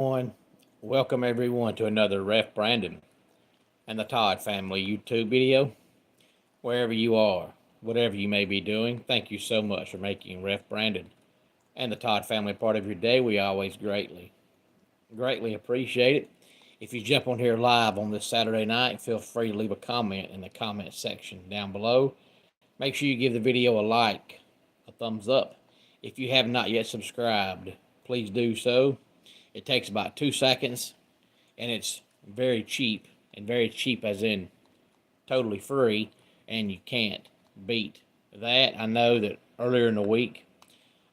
everyone. Welcome everyone to another Ref Brandon and the Todd Family YouTube video. Wherever you are, whatever you may be doing, thank you so much for making Ref Brandon and the Todd Family part of your day. We always greatly appreciate it. If you jump on here live on this Saturday night, feel free to leave a comment in the comment section down below. Make sure you give the video a like, a thumbs up. If you have not yet subscribed, please do so. It takes about 2 seconds, and it's very cheap, and very cheap as in totally free, and you can't beat that. I know that earlier in the week,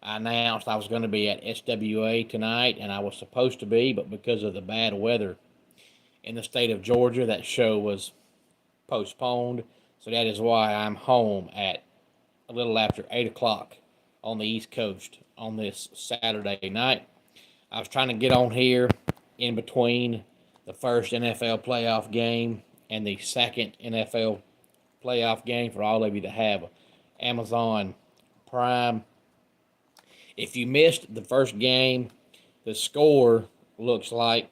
I announced I was going to be at SWA tonight, and I was supposed to be, but because of the bad weather in the state of Georgia, that show was postponed. So that is why I'm home at a little after 8 o'clock on the East Coast on this Saturday night. I was trying to get on here in between the first NFL playoff game and the second NFL playoff game for all of you that have Amazon Prime. If you missed the first game, the score looks like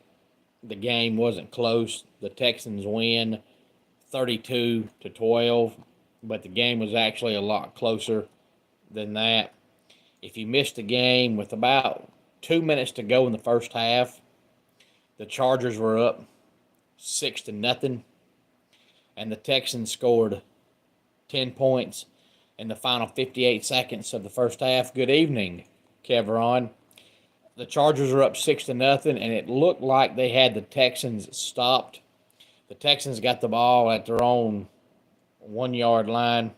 the game wasn't close. The Texans win 32-12, but the game was actually a lot closer than that. If you missed the game with about 2 minutes to go in the first half, the Chargers were up 6-0, and the Texans scored 10 points in the final 58 seconds of the first half. Good evening, Kevron. The Chargers were up 6-0, and it looked like they had the Texans stopped. The Texans got the ball at their own 1-yard line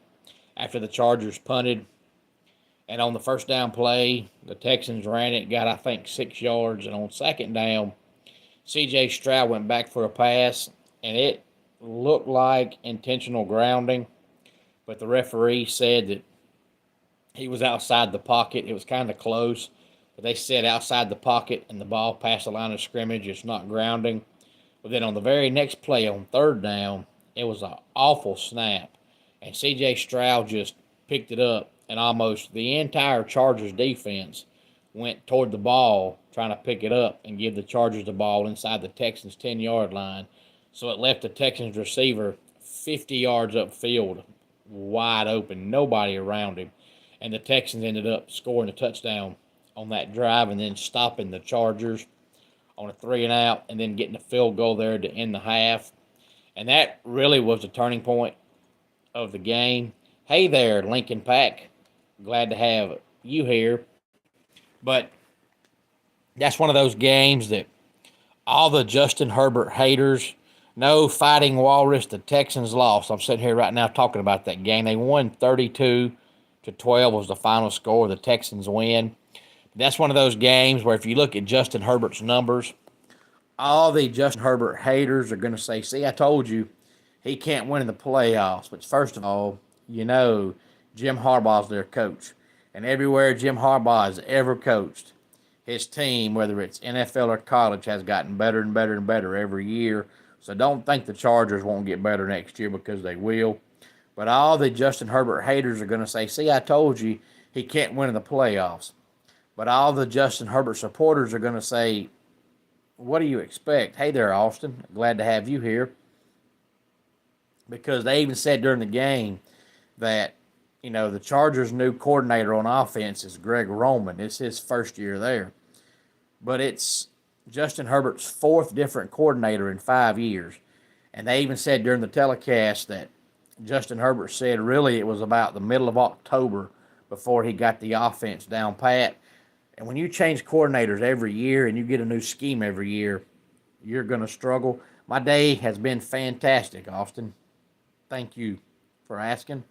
after the Chargers punted. And on the first down play, the Texans ran it, got, I think, 6 yards. And on second down, C.J. Stroud went back for a pass, and it looked like intentional grounding. But the referee said that he was outside the pocket. It was kind of close. But they said outside the pocket and the ball passed the line of scrimmage. It's not grounding. But then on the very next play, on third down, it was an awful snap. And C.J. Stroud just picked it up. And almost the entire Chargers defense went toward the ball trying to pick it up and give the Chargers the ball inside the Texans' 10-yard line. So it left the Texans receiver 50 yards upfield, wide open, nobody around him. And the Texans ended up scoring a touchdown on that drive and then stopping the Chargers on a 3-and-out and then getting a field goal there to end the half. And that really was the turning point of the game. Hey there, Lincoln Pack. Glad to have you here. But that's one of those games that all the Justin Herbert haters, no Fighting Walrus, the Texans lost. I'm sitting here right now talking about that game. They won 32-12 was the final score. The Texans win. That's one of those games where if you look at Justin Herbert's numbers, all the Justin Herbert haters are going to say, see, I told you he can't win in the playoffs. But first of all, you know Jim Harbaugh's their coach. And everywhere Jim Harbaugh has ever coached, his team, whether it's NFL or college, has gotten better and better and better every year. So don't think the Chargers won't get better next year, because they will. But all the Justin Herbert haters are going to say, see, I told you he can't win in the playoffs. But all the Justin Herbert supporters are going to say, what do you expect? Hey there, Austin. Glad to have you here. Because they even said during the game that, you know, the Chargers' new coordinator on offense is Greg Roman. It's his first year there. But it's Justin Herbert's fourth different coordinator in 5 years. And they even said during the telecast that Justin Herbert said really it was about the middle of October before he got the offense down pat. And when you change coordinators every year and you get a new scheme every year, you're going to struggle. My day has been fantastic, Austin. Thank you for asking.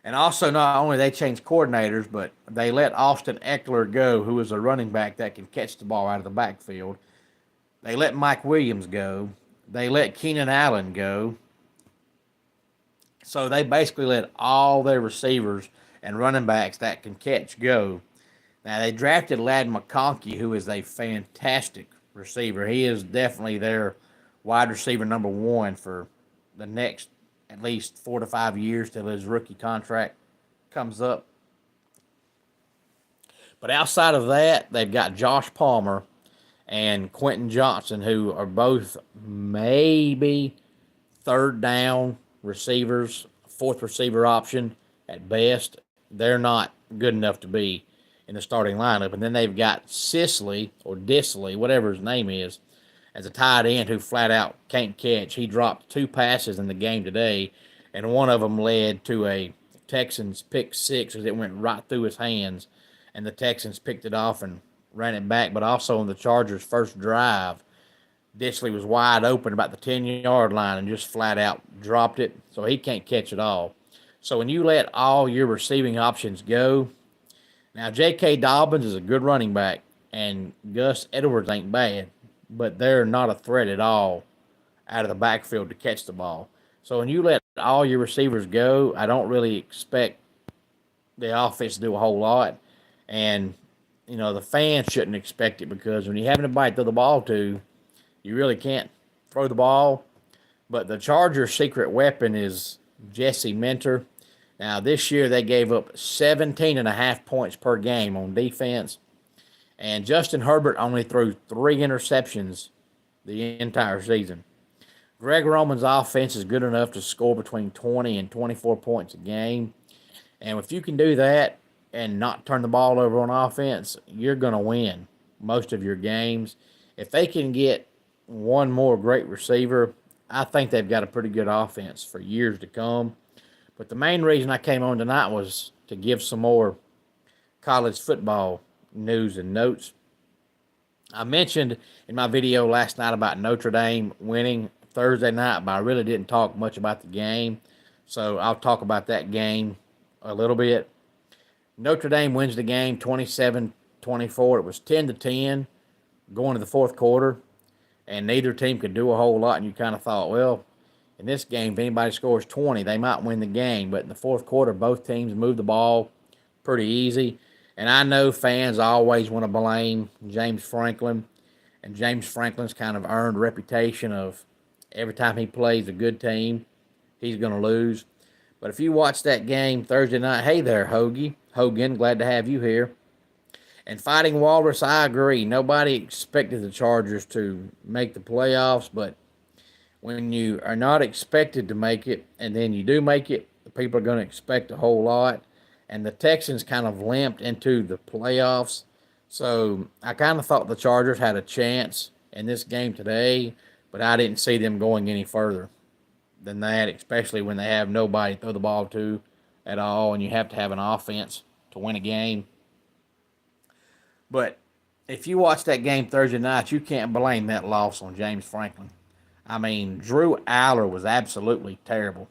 And also, not only they changed coordinators, but they let Austin Eckler go, who is a running back that can catch the ball out of the backfield. They let Mike Williams go. They let Keenan Allen go. So they basically let all their receivers and running backs that can catch go. Now, they drafted Ladd McConkey, who is a fantastic receiver. He is definitely their wide receiver number one for the next at least 4 to 5 years till his rookie contract comes up. But outside of that, they've got Josh Palmer, and Quentin Johnson, who are both maybe third down receivers, fourth receiver option at best. They're not good enough to be in the starting lineup. And then they've got Sisley or Disley, whatever his name is, as a tight end who flat out can't catch. He dropped 2 passes in the game today, and one of them led to a Texans pick six as it went right through his hands, and the Texans picked it off and ran it back. But also on the Chargers' first drive, Disley was wide open about the 10-yard line and just flat out dropped it, so he can't catch it all. So when you let all your receiving options go, now J.K. Dobbins is a good running back, and Gus Edwards ain't bad, but they're not a threat at all out of the backfield to catch the ball. So when you let all your receivers go, I don't really expect the offense to do a whole lot. And, the fans shouldn't expect it because when you have anybody to throw the ball to, you really can't throw the ball. But the Chargers' secret weapon is Jesse Minter. Now, this year they gave up 17.5 points per game on defense. And Justin Herbert only threw 3 interceptions the entire season. Greg Roman's offense is good enough to score between 20 and 24 points a game. And if you can do that and not turn the ball over on offense, you're going to win most of your games. If they can get one more great receiver, I think they've got a pretty good offense for years to come. But the main reason I came on tonight was to give some more college football news and notes. I mentioned in my video last night about Notre Dame winning Thursday night, but I really didn't talk much about the game. So I'll talk about that game a little bit. Notre Dame wins the game 27-24. It was 10-10 going to the fourth quarter, and neither team could do a whole lot, and you kind of thought, well, in this game, if anybody scores 20, they might win the game. But in the fourth quarter, both teams moved the ball pretty easy. And I know fans always want to blame James Franklin, and James Franklin's kind of earned a reputation of every time he plays a good team, he's going to lose. But if you watch that game Thursday night, hey there, Hogan, glad to have you here. And Fighting Walrus, I agree. Nobody expected the Chargers to make the playoffs, but when you are not expected to make it and then you do make it, the people are going to expect a whole lot. And the Texans kind of limped into the playoffs. So I kind of thought the Chargers had a chance in this game today, but I didn't see them going any further than that, especially when they have nobody to throw the ball to at all, and you have to have an offense to win a game. But if you watch that game Thursday night, you can't blame that loss on James Franklin. I mean, Drew Aller was absolutely terrible.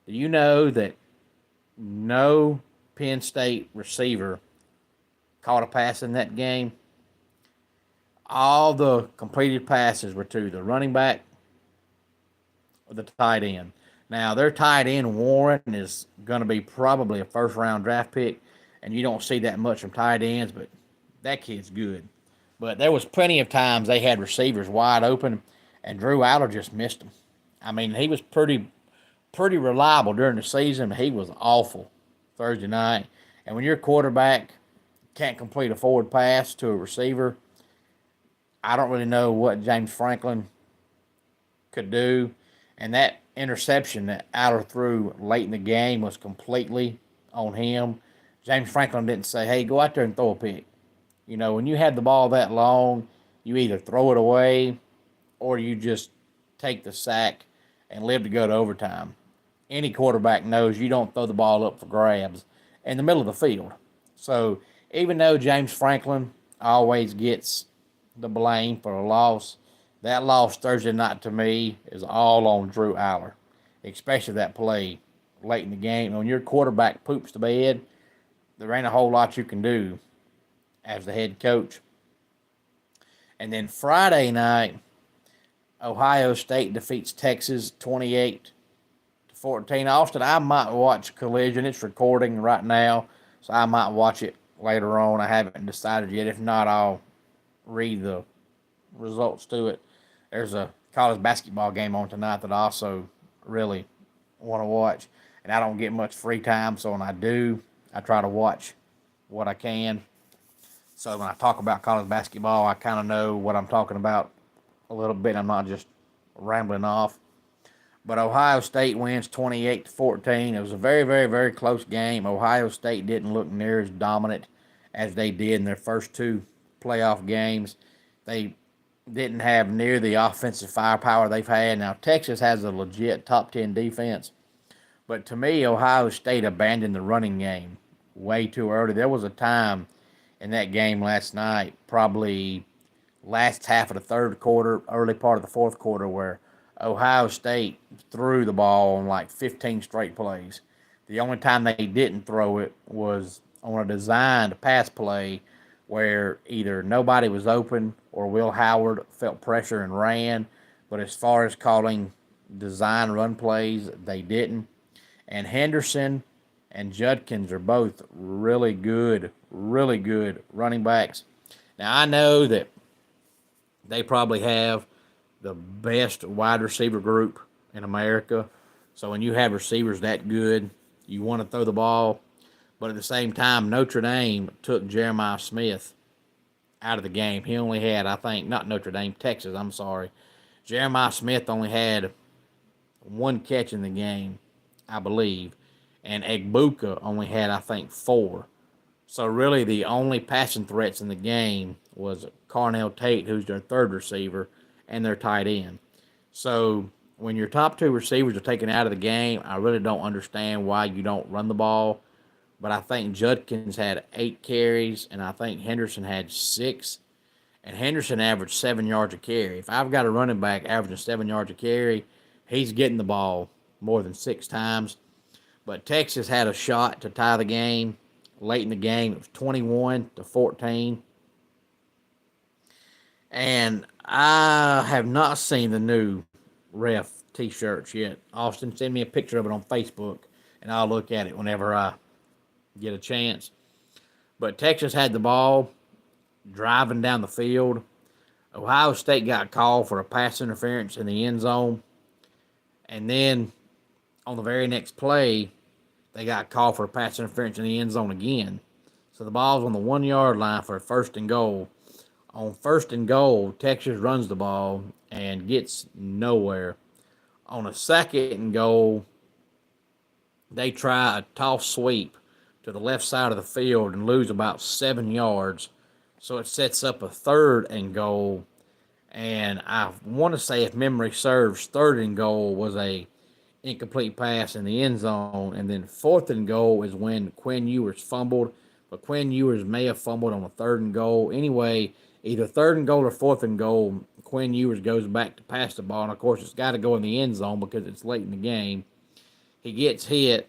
Do you know that no Penn State receiver caught a pass in that game? All the completed passes were to the running back or the tight end. Now, their tight end, Warren, is going to be probably a first-round draft pick, and you don't see that much from tight ends, but that kid's good. But there was plenty of times they had receivers wide open, and Drew Aller just missed them. I mean, he was pretty reliable during the season, but he was awful Thursday night. And when your quarterback can't complete a forward pass to a receiver, I don't really know what James Franklin could do. And that interception that Aller threw late in the game was completely on him. James Franklin didn't say, hey, go out there and throw a pick. When you have the ball that long, you either throw it away or you just take the sack and live to go to overtime. Any quarterback knows you don't throw the ball up for grabs in the middle of the field. So even though James Franklin always gets the blame for a loss, that loss Thursday night to me is all on Drew Aller, especially that play late in the game. When your quarterback poops the bed, there ain't a whole lot you can do as the head coach. And then Friday night, Ohio State defeats Texas 28-14. Austin, I might watch Collision. It's recording right now, so I might watch it later on. I haven't decided yet. If not, I'll read the results to it. There's a college basketball game on tonight that I also really want to watch, and I don't get much free time, so when I do, I try to watch what I can. So when I talk about college basketball, I kind of know what I'm talking about a little bit. I'm not just rambling off. But Ohio State wins 28-14. It was a very, very, very close game. Ohio State didn't look near as dominant as they did in their first two playoff games. They didn't have near the offensive firepower they've had. Now, Texas has a legit top 10 defense. But to me, Ohio State abandoned the running game way too early. There was a time in that game last night, probably last half of the third quarter, early part of the fourth quarter, where Ohio State threw the ball on like 15 straight plays. The only time they didn't throw it was on a designed pass play where either nobody was open or Will Howard felt pressure and ran. But as far as calling design run plays, they didn't. And Henderson and Judkins are both really good running backs. Now, I know that they probably have the best wide receiver group in America. So when you have receivers that good, you want to throw the ball. But at the same time, Notre Dame took Jeremiah Smith out of the game. He only had, I think, not Notre Dame, Texas, I'm sorry. Jeremiah Smith only had one catch in the game, I believe. And Egbuka only had, I think, 4. So really the only passing threats in the game was Carnell Tate, who's their third receiver, and their tight end. So when your top 2 receivers are taken out of the game, I really don't understand why you don't run the ball. But I think Judkins had 8 carries, and I think Henderson had 6. And Henderson averaged 7 yards a carry. If I've got a running back averaging 7 yards a carry, he's getting the ball more than 6 times. But Texas had a shot to tie the game late in the game. It was 21-14. And I have not seen the new ref T-shirts yet. Austin, send me a picture of it on Facebook, and I'll look at it whenever I get a chance. But Texas had the ball driving down the field. Ohio State got called for a pass interference in the end zone. And then on the very next play, they got called for a pass interference in the end zone again. So the ball's on the 1-yard line for a 1st and goal. On 1st and goal, Texas runs the ball and gets nowhere. On a 2nd and goal, they try a toss sweep to the left side of the field and lose about 7 yards. So it sets up a 3rd and goal. And I want to say, if memory serves, 3rd and goal was a incomplete pass in the end zone. And then 4th and goal is when Quinn Ewers fumbled. But Quinn Ewers may have fumbled on a 3rd and goal. Anyway, either 3rd and goal or 4th and goal, Quinn Ewers goes back to pass the ball. And, of course, it's got to go in the end zone because it's late in the game. He gets hit.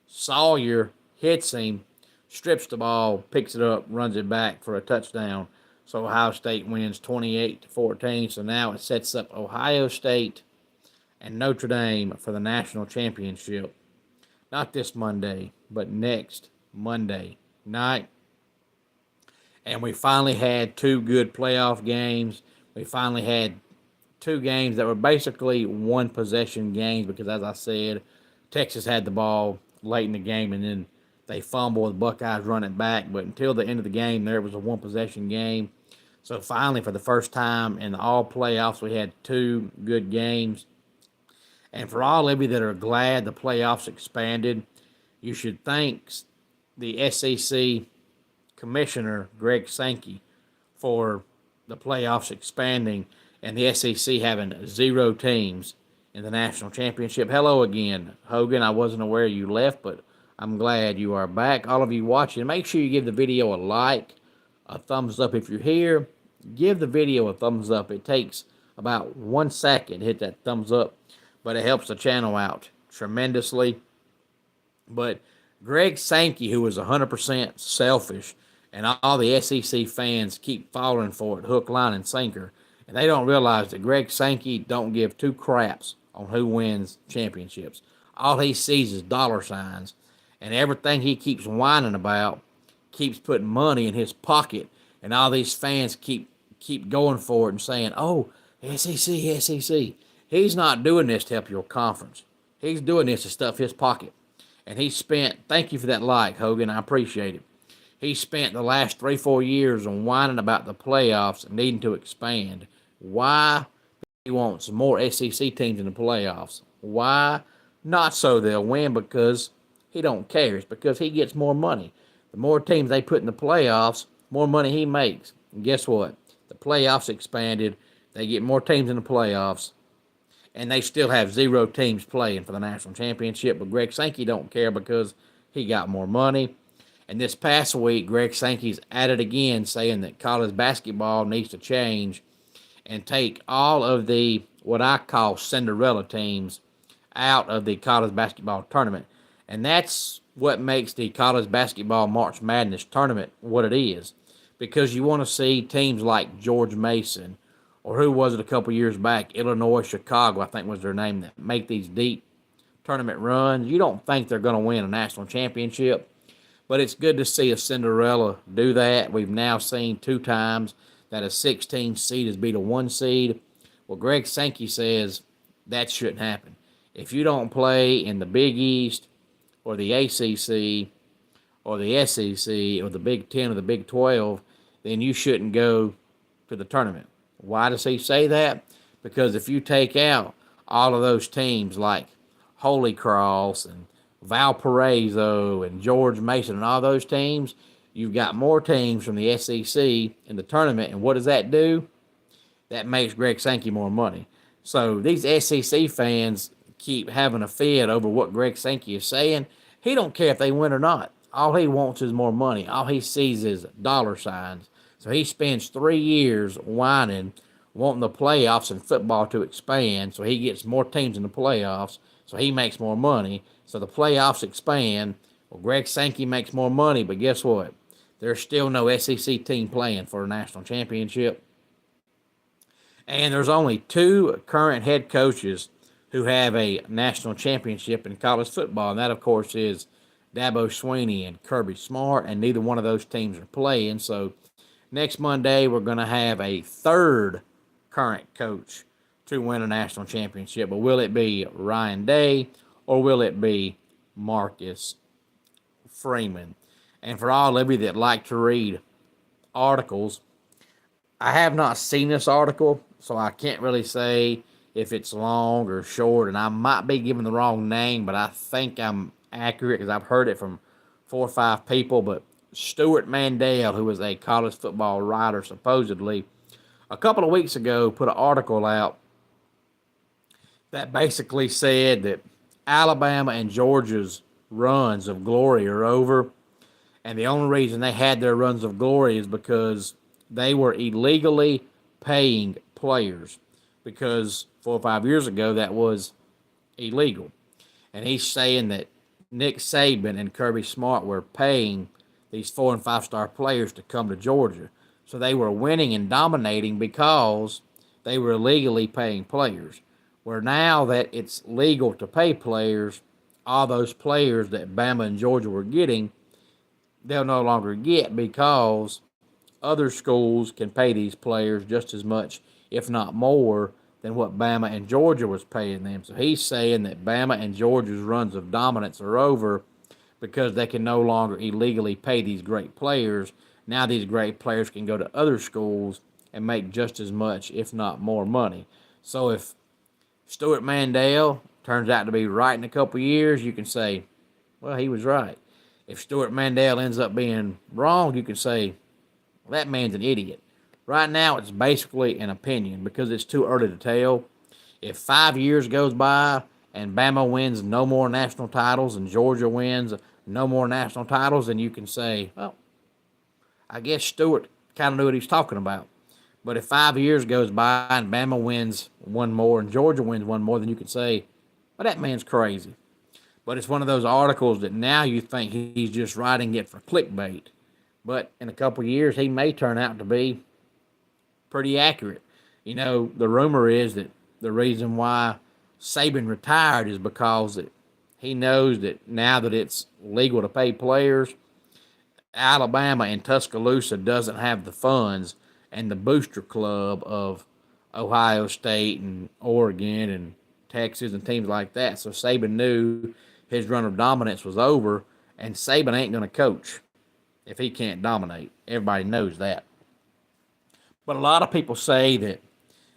Sawyer hits him, strips the ball, picks it up, runs it back for a touchdown. So Ohio State wins 28-14. So now it sets up Ohio State and Notre Dame for the national championship. Not this Monday, but next Monday night. And we finally had 2 good playoff games. We finally had 2 games that were basically one-possession games because, as I said, Texas had the ball late in the game and then they fumbled. The Buckeyes run it back. But until the end of the game, there was a one-possession game. So finally, for the first time in all playoffs, we had 2 good games. And for all of you that are glad the playoffs expanded, you should thank the SEC Commissioner, Greg Sankey, for the playoffs expanding and the SEC having 0 teams in the national championship. Hello again, Hogan. I wasn't aware you left, but I'm glad you are back. All of you watching, make sure you give the video a like, a thumbs up if you're here. Give the video a thumbs up. It takes about 1 second to hit that thumbs up, but it helps the channel out tremendously. But Greg Sankey, who is 100% selfish, and all the SEC fans keep falling for it, hook, line, and sinker, and they don't realize that Greg Sankey don't give 2 craps on who wins championships. All he sees is dollar signs, and everything he keeps whining about keeps putting money in his pocket, and all these fans keep going for it and saying, oh, SEC, SEC. He's not doing this to help your conference. He's doing this to stuff his pocket. And he spent, thank you for that like, Hogan, I appreciate it. He spent the last 3-4 years on whining about the playoffs and needing to expand. Why? He wants more SEC teams in the playoffs. Why? Not so they'll win, because he don't care. It's because he gets more money. The more teams they put in the playoffs, more money he makes. And guess what? The playoffs expanded. They get more teams in the playoffs, and they still have 0 teams playing for the national championship. But Greg Sankey don't care because he got more money. And this past week, Greg Sankey's at it again, saying that college basketball needs to change and take all of the what I call Cinderella teams out of the college basketball tournament. And that's what makes the college basketball March Madness tournament what it is. Because you want to see teams like George Mason, or who was it a couple years back, Illinois, Chicago, I think was their name, that make these deep tournament runs. You don't think they're going to win a national championship, but it's good to see a Cinderella do that. We've now seen 2 times that a 16 seed has beat a 1 seed. Well, Greg Sankey says that shouldn't happen. If you don't play in the Big East or the ACC or the SEC or the Big 10 or the Big 12, then you shouldn't go to the tournament. Why does he say that? Because if you take out all of those teams like Holy Cross and Valparaiso and George Mason and all those teams, you've got more teams from the SEC in the tournament. And what does that do? That makes Greg Sankey more money. So these SEC fans keep having a fit over what Greg Sankey is saying. He don't care if they win or not. All he wants is more money. All he sees is dollar signs. So he spends 3 years whining, wanting the playoffs in football to expand, so he gets more teams in the playoffs, so he makes more money. So the playoffs expand. Well, Greg Sankey makes more money, but guess what? There's still no SEC team playing for a national championship. And there's only 2 current head coaches who have a national championship in college football, and that, of course, is Dabo Swinney and Kirby Smart, and neither one of those teams are playing. So next Monday, we're going to have a 3rd current coach to win a national championship. But will it be Ryan Day or will it be Marcus Freeman? And for all of you that like to read articles, I have not seen this article, so I can't really say if it's long or short, and I might be giving the wrong name, but I think I'm accurate because I've heard it from 4 or 5 people. But Stuart Mandel, who is a college football writer, supposedly, a couple of weeks ago put an article out that basically said that Alabama and Georgia's runs of glory are over, and the only reason they had their runs of glory is because they were illegally paying players, because 4 or 5 years ago that was illegal. And he's saying that Nick Saban and Kirby Smart were paying these 4 and 5-star players to come to Georgia. So they were winning and dominating because they were illegally paying players. Where now that it's legal to pay players, all those players that Bama and Georgia were getting, they'll no longer get, because other schools can pay these players just as much, if not more, than what Bama and Georgia was paying them. So he's saying that Bama and Georgia's runs of dominance are over because they can no longer illegally pay these great players. Now these great players can go to other schools and make just as much, if not more money. So if Stuart Mandel turns out to be right in a couple years, you can say, well, he was right. If Stuart Mandel ends up being wrong, you can say, well, that man's an idiot. Right now, it's basically an opinion because it's too early to tell. If 5 years goes by and Bama wins no more national titles and Georgia wins no more national titles, then you can say, well, I guess Stewart kind of knew what he's talking about. But if 5 years goes by and Bama wins one more and Georgia wins one more, then you can say, well, that man's crazy. But it's one of those articles that now you think he's just writing it for clickbait. But in a couple of years, he may turn out to be pretty accurate. You know, the rumor is that the reason why Saban retired is because he knows that now that it's legal to pay players, Alabama and Tuscaloosa doesn't have the funds and the booster club of Ohio State and Oregon and Texas and teams like that. So Saban knew his run of dominance was over, and Saban ain't going to coach if he can't dominate. Everybody knows that. But a lot of people say that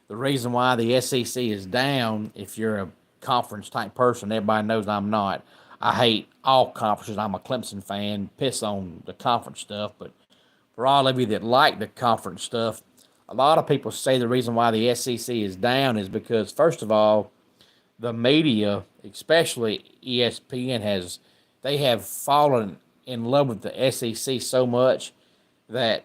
the reason why the SEC is down, if you're a conference type person, everybody knows I'm not. I hate all conferences. I'm a Clemson fan, piss on the conference stuff. But for all of you that like the conference stuff, a lot of people say the reason why the SEC is down is because, first of all, the media, especially ESPN, they have fallen in love with the SEC so much that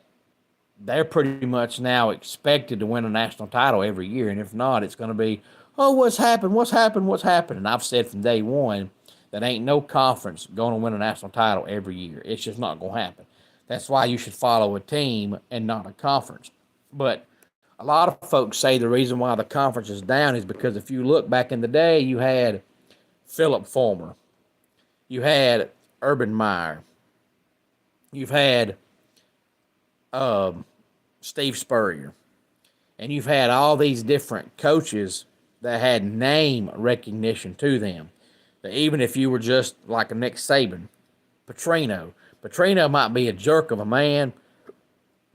they're pretty much now expected to win a national title every year. And if not, it's going to be, oh, what's happened? What's happened? What's happened? And I've said from day one that ain't no conference going to win a national title every year. It's just not going to happen. That's why you should follow a team and not a conference. But a lot of folks say the reason why the conference is down is because if you look back in the day, you had Philip Fulmer, you had Urban Meyer, you've had Steve Spurrier, and you've had all these different coaches that had name recognition to them. That even if you were just like a Nick Saban, Petrino might be a jerk of a man,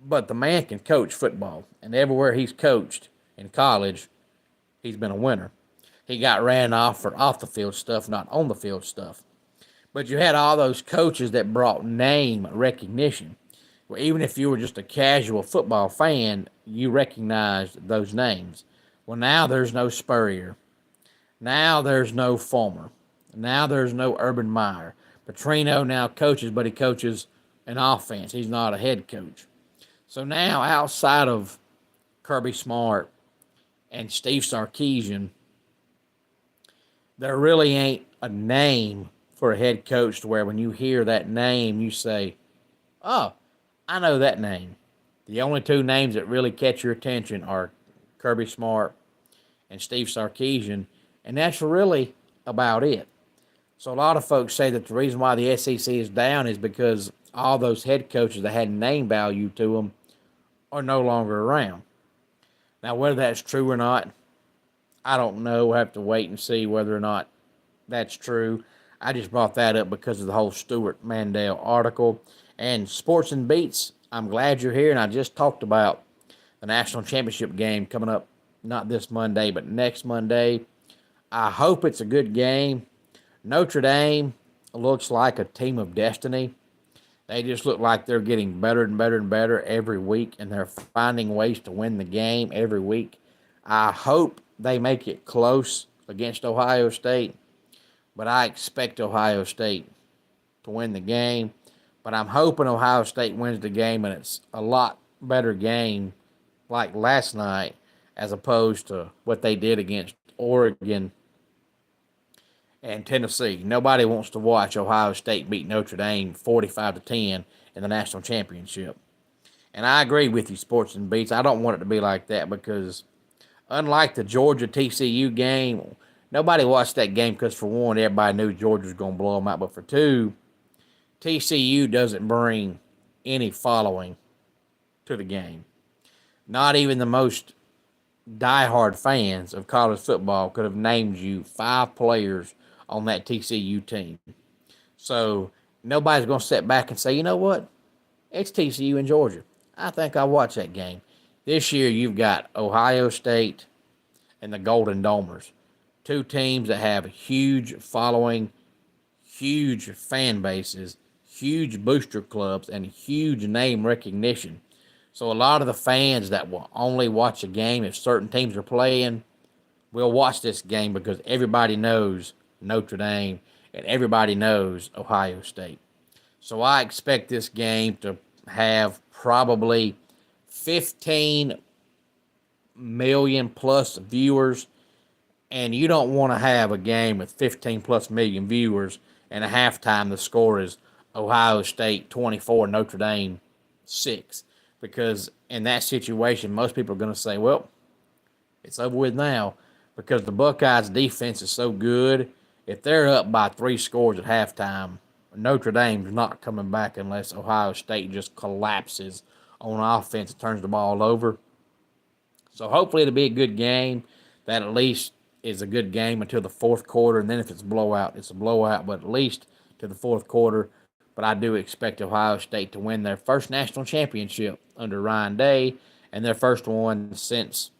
but the man can coach football, and everywhere he's coached in college, he's been a winner. He got ran off for off the field stuff, not on the field stuff. But you had all those coaches that brought name recognition. Well, even if you were just a casual football fan, you recognized those names. Well, now there's no Spurrier. Now there's no Fulmer. Now there's no Urban Meyer. Petrino now coaches, but he coaches an offense. He's not a head coach. So now, outside of Kirby Smart and Steve Sarkisian, there really ain't a name for a head coach to where when you hear that name, you say, oh, I know that name. The only two names that really catch your attention are Kirby Smart and Steve Sarkisian, and that's really about it. So a lot of folks say that the reason why the SEC is down is because all those head coaches that had name value to them are no longer around. Now, whether that's true or not, I don't know. We'll have to wait and see whether or not that's true. I just brought that up because of the whole Stuart Mandel article. And Sports and Beats, I'm glad you're here. And I just talked about the national championship game coming up, not this Monday, but next Monday. I hope it's a good game. Notre Dame looks like a team of destiny. They just look like they're getting better and better and better every week, and they're finding ways to win the game every week. I hope they make it close against Ohio State, but I expect Ohio State to win the game. But I'm hoping Ohio State wins the game, and it's a lot better game like last night as opposed to what they did against Oregon and Tennessee. Nobody wants to watch Ohio State beat Notre Dame 45-10 in the national championship. And I agree with you, Sports and Beats. I don't want it to be like that because unlike the Georgia TCU game, nobody watched that game because, for one, everybody knew Georgia was going to blow them out. But for two, TCU doesn't bring any following to the game. Not even the most diehard fans of college football could have named you 5 players on that TCU team. So nobody's going to sit back and say, you know what? It's TCU and Georgia. I think I'll watch that game. This year you've got Ohio State and the Golden Domers. 2 teams that have a huge following, huge fan bases, huge booster clubs, and huge name recognition. So a lot of the fans that will only watch a game if certain teams are playing will watch this game because everybody knows Notre Dame and everybody knows Ohio State. So I expect this game to have probably 15 million plus viewers, and you don't want to have a game with 15 plus million viewers and at halftime the score is Ohio State 24, Notre Dame 6. Because in that situation, most people are going to say, well, it's over with now because the Buckeyes' defense is so good. If they're up by 3 scores at halftime, Notre Dame's not coming back unless Ohio State just collapses on offense and turns the ball over. So hopefully it'll be a good game. That at least is a good game until the fourth quarter. And then if it's a blowout, it's a blowout. But at least to the fourth quarter, but I do expect Ohio State to win their first national championship under Ryan Day and their first one since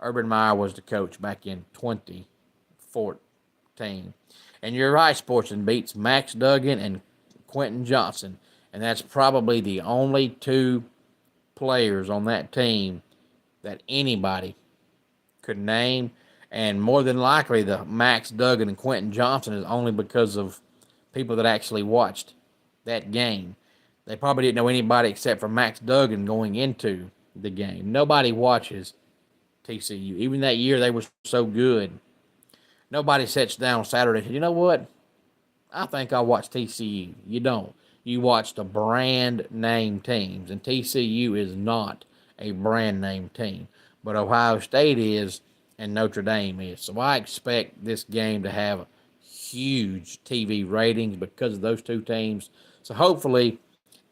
Urban Meyer was the coach back in 2014. And you're right, Sportsman beats Max Duggan and Quentin Johnson, and that's probably the only two players on that team that anybody could name. And more than likely, the Max Duggan and Quentin Johnson is only because of people that actually watched that game. They probably didn't know anybody except for Max Duggan going into the game. Nobody watches TCU. Even that year they were so good, nobody sits down on Saturday and says, you know what? I think I'll watch TCU. You don't. You watch the brand name teams, and TCU is not a brand name team. But Ohio State is, and Notre Dame is. So I expect this game to have huge TV ratings because of those two teams. So hopefully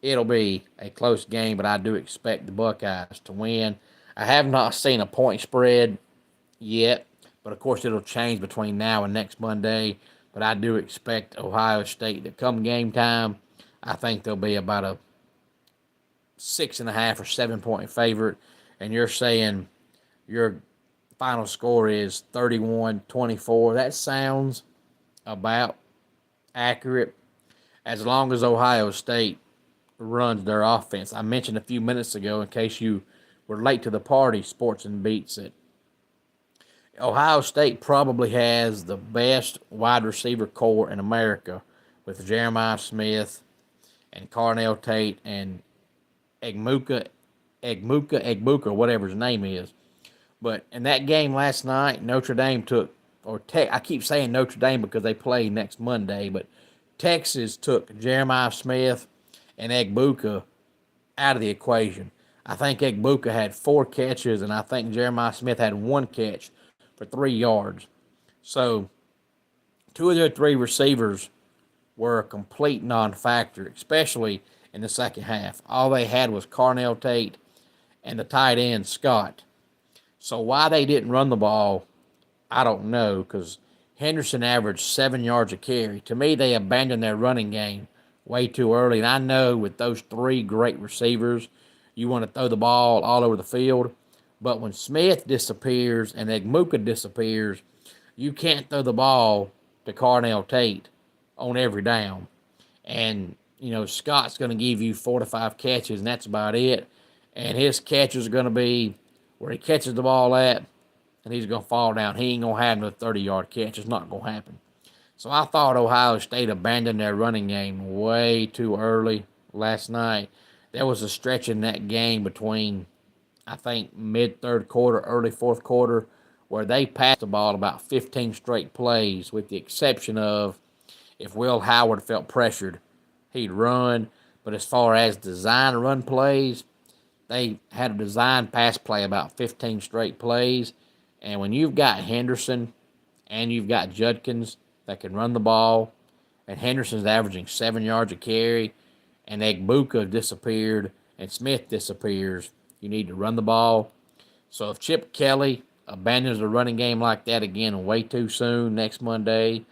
it'll be a close game, but I do expect the Buckeyes to win. I have not seen a point spread yet, but of course it'll change between now and next Monday. But I do expect Ohio State to come game time. I think they'll be about a 6.5 or 7 point favorite. And you're saying your final score is 31-24. That sounds about accurate as long as Ohio State runs their offense. I mentioned a few minutes ago, in case you were late to the party, Sports and Beats, it. Ohio State probably has the best wide receiver core in America with Jeremiah Smith and Carnell Tate and Egbuka, whatever his name is. But in that game last night, Notre Dame took, I keep saying Notre Dame because they play next Monday, but Texas took Jeremiah Smith and Egbuka out of the equation. I think Egbuka had 4 catches, and I think Jeremiah Smith had 1 catch for 3 yards. So 2 of their 3 receivers were a complete non-factor, especially in the second half. All they had was Carnell Tate and the tight end, Scott. So why they didn't run the ball, I don't know, because Henderson averaged 7 yards a carry. To me, they abandoned their running game way too early. And I know with those 3 great receivers, you want to throw the ball all over the field. But when Smith disappears and Egbuka disappears, you can't throw the ball to Carnell Tate on every down. And, Scott's going to give you 4 to 5 catches, and that's about it. And his catches are going to be where he catches the ball at, and he's going to fall down. He ain't going to have no 30-yard catch. It's not going to happen. So I thought Ohio State abandoned their running game way too early last night. There was a stretch in that game between, I think, mid-third quarter, early fourth quarter, where they passed the ball about 15 straight plays, with the exception of if Will Howard felt pressured, he'd run. But as far as design run plays, they had a design pass play about 15 straight plays. And when you've got Henderson and you've got Judkins that can run the ball, and Henderson's averaging 7 yards a carry, and Egbuka disappeared, and Smith disappears, you need to run the ball. So if Chip Kelly abandons the running game like that again way too soon next Monday,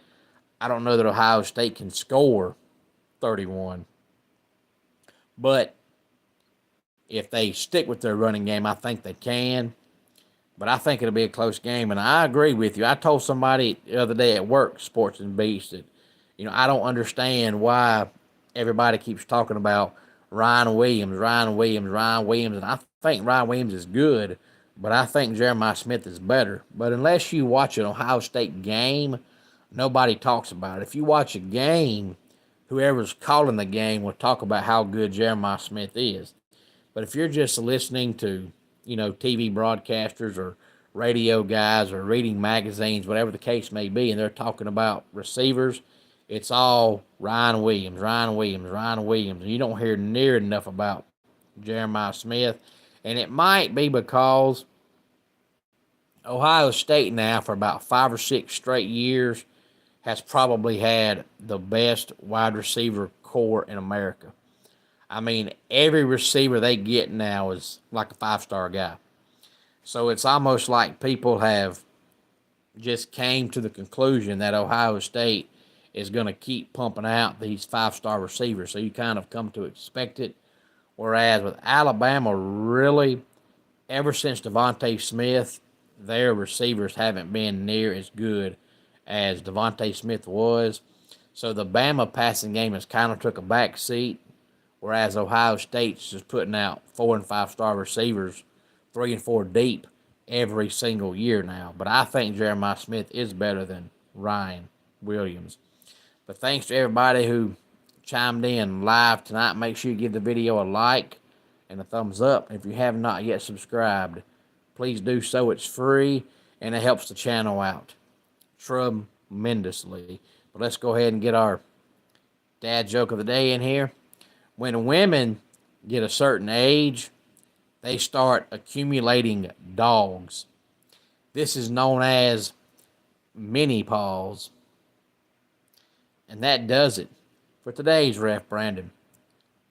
I don't know that Ohio State can score 31. But if they stick with their running game, I think they can. But I think it'll be a close game. And I agree with you. I told somebody the other day at work, Sports and Beats, that, I don't understand why everybody keeps talking about Ryan Williams. And I think Ryan Williams is good, but I think Jeremiah Smith is better. But unless you watch an Ohio State game, nobody talks about it. If you watch a game, whoever's calling the game will talk about how good Jeremiah Smith is. But if you're just listening to, TV broadcasters or radio guys or reading magazines, whatever the case may be, and they're talking about receivers, it's all Ryan Williams. And you don't hear near enough about Jeremiah Smith. And it might be because Ohio State now, for about 5 or 6 straight years, has probably had the best wide receiver core in America. I mean, every receiver they get now is like a 5-star guy. So it's almost like people have just came to the conclusion that Ohio State is going to keep pumping out these 5-star receivers. So you kind of come to expect it. Whereas with Alabama, really, ever since Devontae Smith, their receivers haven't been near as good as Devontae Smith was. So the Bama passing game has kind of took a back seat, whereas Ohio State's just putting out 4 and 5-star receivers, 3 and 4 deep every single year now. But I think Jeremiah Smith is better than Ryan Williams. But thanks to everybody who chimed in live tonight. Make sure you give the video a like and a thumbs up. If you have not yet subscribed, please do so. It's free, and it helps the channel out tremendously. But let's go ahead and get our dad joke of the day in here. When women get a certain age, they start accumulating dogs. This is known as menopause. And that does it for today's Ref Brandon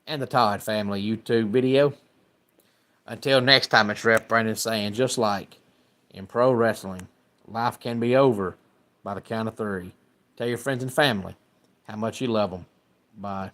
and the Todd Family YouTube video. Until next time, it's Ref Brandon saying, just like in pro wrestling, life can be over by the count of 3. Tell your friends and family how much you love them. Bye.